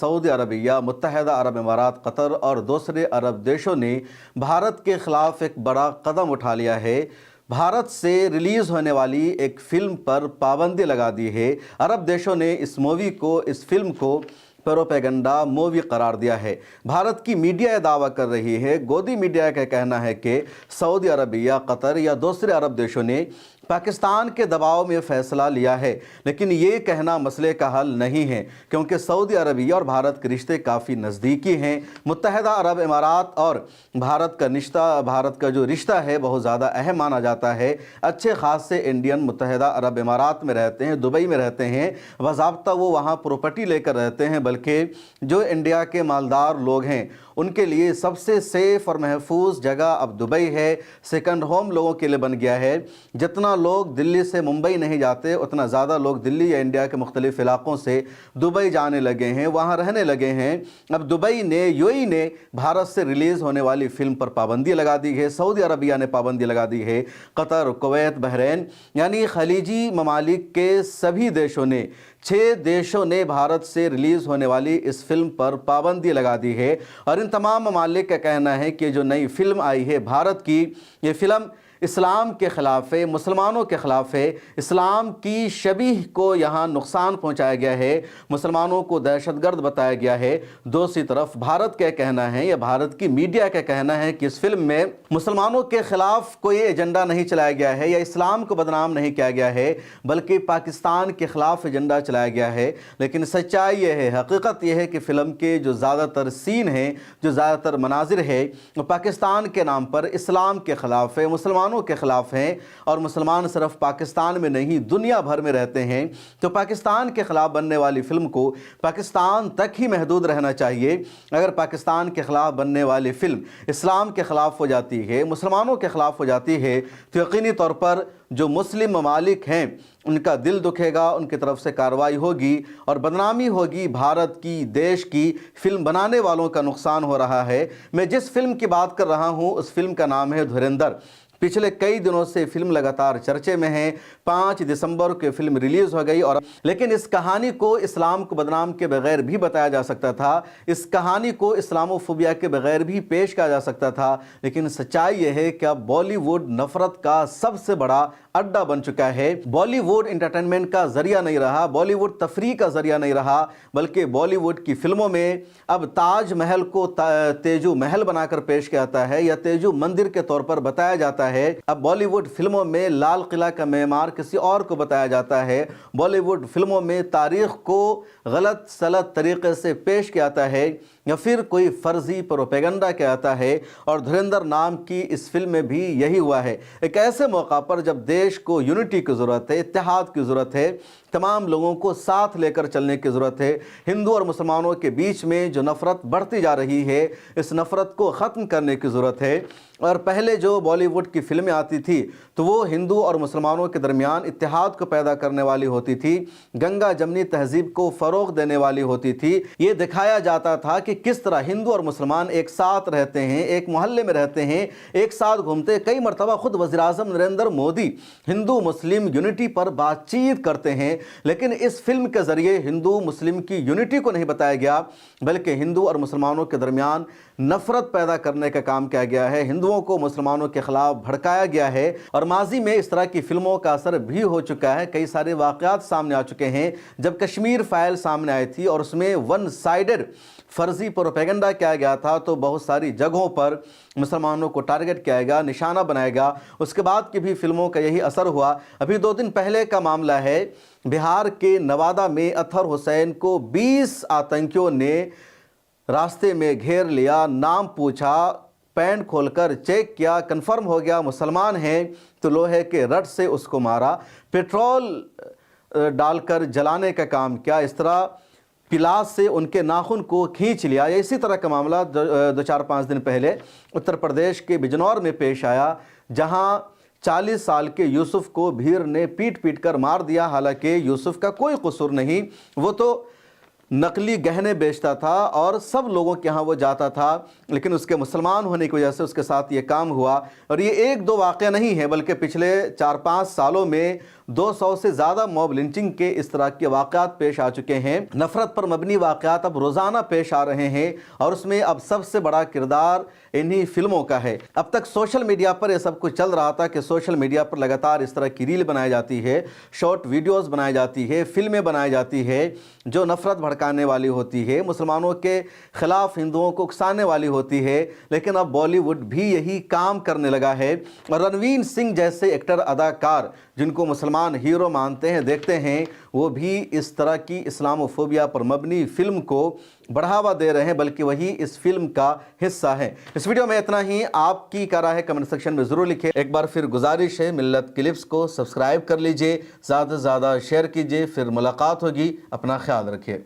Saudi Arabia, मुत्तहिदा अरब अमारात, Qatar और दूसरे अरब देशों ने भारत के ख़िलाफ़ एक बड़ा कदम उठा लिया है। भारत से रिलीज़ होने वाली एक फ़िल्म पर पाबंदी लगा दी है। अरब देशों ने इस फ़िल्म को प्रोपेगेंडा मूवी करार दिया है। भारत की मीडिया दावा कर रही है, गोदी मीडिया का कहना है कि सऊदी अरबिया, कतर या दूसरे अरब देशों ने पाकिस्तान के दबाव में फ़ैसला लिया है, लेकिन ये कहना मसले का हल नहीं है, क्योंकि सऊदी अरबिया और भारत के रिश्ते काफ़ी नज़दीकी हैं। मुत्तहिदा अरब अमारात और भारत का जो रिश्ता है बहुत ज़्यादा अहम माना जाता है। अच्छे खासे इंडियन मुत्तहिदा अरब अमारात में रहते हैं, दुबई में रहते हैं, बाज़ाब्ता वो वहाँ प्रॉपर्टी लेकर रहते हैं, बल्कि जो इंडिया के मालदार लोग हैं उनके लिए सबसे सेफ़ और महफूज जगह अब दुबई है। सेकंड होम लोगों के लिए बन गया है। जितना लोग दिल्ली से मुंबई नहीं जाते, उतना ज़्यादा लोग दिल्ली या इंडिया के मुख्तलिफ़ इलाक़ों से दुबई जाने लगे हैं, वहाँ रहने लगे हैं। अब दुबई ने, यूएई ने भारत से रिलीज़ होने वाली फ़िल्म पर पाबंदी लगा दी है। सऊदी अरबिया ने पाबंदी लगा दी है। कतर, कुवैत, बहरीन यानी खलीजी ममालिक के सभी देशों ने, 6 देशों ने भारत से रिलीज़ होने वाली इस फिल्म पर पाबंदी लगा दी है। और इन तमाम ममालिक का कहना है कि जो नई फ़िल्म आई है भारत की, ये फ़िल्म इस्लाम के ख़िलाफ़ है, मुसलमानों के ख़िलाफ़ है। इस्लाम की शबीह को यहाँ नुकसान पहुँचाया गया है, मुसलमानों को दहशतगर्द बताया गया है। दूसरी तरफ भारत का कहना है या भारत की मीडिया का कहना है कि इस फिल्म में मुसलमानों के ख़िलाफ़ कोई एजेंडा नहीं चलाया गया है या इस्लाम को बदनाम नहीं किया गया है, बल्कि पाकिस्तान के ख़िलाफ़ एजेंडा चलाया गया है। लेकिन सच्चाई यह है, हकीकत यह है कि फ़िल्म के जो ज़्यादातर सीन हैं, जो ज़्यादातर मनाजिर है, वो पाकिस्तान के नाम पर इस्लाम के ख़िलाफ़ है, मुसलमानों के ख़िलाफ़ हैं। और मुसलमान सिर्फ पाकिस्तान में नहीं दुनिया भर में रहते हैं। तो पाकिस्तान के ख़िलाफ़ बनने वाली फ़िल्म को पाकिस्तान तक ही महदूद रहना चाहिए। अगर पाकिस्तान के ख़िलाफ़ बनने वाली फ़िल्म इस्लाम के ख़िलाफ़ हो जाती है, मुसलमानों के ख़िलाफ़ हो जाती है, तो यकीनी तौर पर जो मुस्लिम ममालिक हैं उनका दिल दुखेगा, उनकी तरफ से कार्रवाई होगी और बदनामी होगी। भारत की, देश की फ़िल्म बनाने वालों का नुकसान हो रहा है। मैं जिस फ़िल्म की बात कर रहा हूँ उस फ़िल्म का नाम है धुरंधर। पिछले कई दिनों से फिल्म लगातार चर्चे में है। 5 दिसंबर को फिल्म रिलीज़ हो गई, और लेकिन इस कहानी को इस्लाम को बदनाम के बगैर भी बताया जा सकता था, इस कहानी को इस्लामोफोबिया के बगैर भी पेश किया जा सकता था। लेकिन सच्चाई यह है कि अब बॉलीवुड नफ़रत का सबसे बड़ा अड्डा बन चुका है। बॉलीवुड एंटरटेनमेंट का ज़रिया नहीं रहा, बॉलीवुड तफरीह का ज़रिया नहीं रहा, बल्कि बॉलीवुड की फ़िल्मों में अब ताज महल को तेजू महल बनाकर पेश किया जाता है या तेजू मंदिर के तौर पर बताया जाता है। अब बॉलीवुड फिल्मों में लाल किला का मेमार किसी और को बताया जाता है। बॉलीवुड फिल्मों में तारीख़ को गलत सलत तरीक़े से पेश किया जाता है या फिर कोई फ़र्ज़ी प्रोपेगेंडा किया जाता है। और धुरंधर नाम की इस फिल्म में भी यही हुआ है। एक ऐसे मौका पर जब देश को यूनिटी की ज़रूरत है, इत्तेहाद की ज़रूरत है, तमाम लोगों को साथ लेकर चलने की ज़रूरत है। हिंदू और मुसलमानों के बीच में जो नफ़रत बढ़ती जा रही है, इस नफ़रत को ख़त्म करने की ज़रूरत है। और पहले जो बॉलीवुड की फ़िल्में आती थी तो वो हिंदू और मुसलमानों के दरमियान इत्तेहाद को पैदा करने वाली होती थी, गंगा जमनी तहज़ीब को फ़रोग़ देने वाली होती थी। ये दिखाया जाता था कि किस तरह हिंदू और मुसलमान एक साथ रहते हैं, एक मोहल्ले में रहते हैं, एक साथ घूमते। कई मरतबा ख़ुद वज़ीर-ए-आज़म नरेंद्र मोदी हिंदू मुस्लिम यूनिटी पर बातचीत करते हैं, लेकिन इस फिल्म के ज़रिए हिंदू मुस्लिम की यूनिटी को नहीं बताया गया, बल्कि हिंदू और मुसलमानों के दरमियान नफ़रत पैदा करने का काम किया गया है। हिंदुओं को मुसलमानों के ख़िलाफ़ भड़काया गया है। और माजी में इस तरह की फ़िल्मों का असर भी हो चुका है। कई सारे वाक़यात सामने आ चुके हैं। जब कश्मीर फ़ाइल सामने आई थी और उसमें वन साइडेड फ़र्ज़ी प्रोपेगेंडा किया गया था, तो बहुत सारी जगहों पर मुसलमानों को टारगेट किया गया, निशाना बनाया गया। उसके बाद की भी फ़िल्मों का यही असर हुआ। अभी 2 दिन पहले का मामला है, बिहार के नवादा में अतहर हुसैन को 20 आतंकियों ने रास्ते में घेर लिया, नाम पूछा, पैंट खोलकर चेक किया, कंफर्म हो गया मुसलमान हैं, तो लोहे के रड से उसको मारा, पेट्रोल डालकर जलाने का काम किया, इस तरह पिलास से उनके नाखून को खींच लिया। इसी तरह का मामला 2-4-5 दिन पहले उत्तर प्रदेश के बिजनौर में पेश आया, जहां 40 साल के यूसुफ को भीड़ ने पीट पीट कर मार दिया। हालांकि यूसुफ का कोई कसूर नहीं, वो तो नकली गहने बेचता था और सब लोगों के यहाँ वो जाता था, लेकिन उसके मुसलमान होने की वजह से उसके साथ ये काम हुआ। और ये 1-2 वाक़या नहीं है, बल्कि पिछले 4-5 सालों में 200 से ज़्यादा मॉब लिंचिंग के इस तरह के वाक़यात पेश आ चुके हैं। नफरत पर मबनी वाक़यात अब रोज़ाना पेश आ रहे हैं और उसमें अब सबसे बड़ा किरदार इन्हीं फिल्मों का है। अब तक सोशल मीडिया पर यह सब कुछ चल रहा था कि सोशल मीडिया पर लगातार इस तरह की रील बनाई जाती है, शॉर्ट वीडियोस बनाई जाती है, फिल्में बनाई जाती है जो नफरत भड़काने वाली होती है, मुसलमानों के खिलाफ हिंदुओं को उकसाने वाली होती है। लेकिन अब बॉलीवुड भी यही काम करने लगा है और रणवीर सिंह जैसे एक्टर अदाकार जिनको मुसलमान हीरो मानते हैं, देखते हैं, वो भी इस तरह की इस्लामोफोबिया पर मबनी फिल्म को बढ़ावा दे रहे हैं, बल्कि वही इस फिल्म का हिस्सा है। इस वीडियो में इतना ही। आपकी क्या राय है कमेंट सेक्शन में ज़रूर लिखें। एक बार फिर गुजारिश है, मिल्लत क्लिप्स को सब्सक्राइब कर लीजिए, ज़्यादा से ज़्यादा शेयर कीजिए। फिर मुलाकात होगी, अपना ख्याल रखिए।